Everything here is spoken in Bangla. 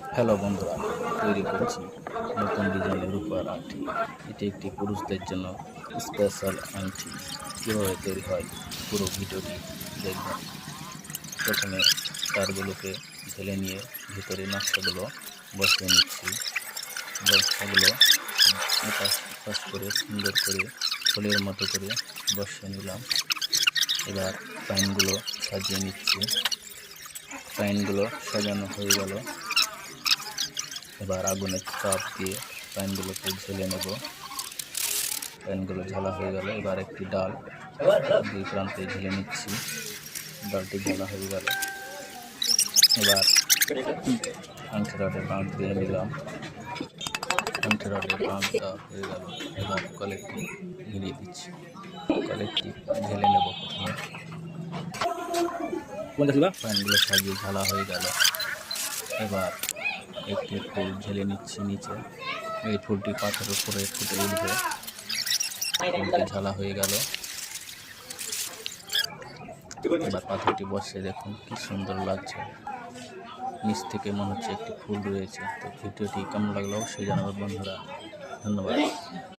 হ্যালো বন্ধুরা, তৈরি করছি নতুন ডিজাইনের রূপার আংটি। এটি একটি পুরুষদের জন্য স্পেশাল আংটি। কীভাবে তৈরি হয় পুরো ভিডিওটি দেখবেন। প্রথমে তারগুলোকে ঢেলে নিয়ে ভিতরে নকশাগুলো বসিয়ে নিচ্ছি। নকশাগুলো এপাশ করে সুন্দর করে ফুলের মতো করে বসিয়ে নিলাম। এবার পাইনগুলো সাজিয়ে নিচ্ছি। পাইনগুলো সাজানো হয়ে গেল। এবার আগুনের চাপ দিয়ে প্যানগুলোকে ঝেলে নেব। প্যানগুলো ঝালা হয়ে গেল। এবার একটি ডাল দুই প্রান্তে ঝেলে নিচ্ছি। ডালটি ঝালা হয়ে গেল। এবার আংটি রডের বাঁক দিয়ে নিলাম। আংটি রডের বাঁক দেওয়া হয়ে গেল। এবার কলেকটি ঘিরিয়ে দিচ্ছি। কলেকটি ঢেলে নেব। প্রথমে প্যানগুলো সাজিয়ে ঝালা হয়ে গেল। এবার একটি ফুল ঝেলে নিচ্ছি নিচে। এই ফুলটি পাথরের উপরে ফুটে উঠবে। ফুলটি ঝালা হয়ে গেল। এবার পাথরটি বসে দেখুন কি সুন্দর লাগছে। নিচ থেকে মনে হচ্ছে একটি ফুল রয়েছে। তো ভিডিওটি কেমন লাগলো সেই জানাবেন বন্ধুরা। ধন্যবাদ।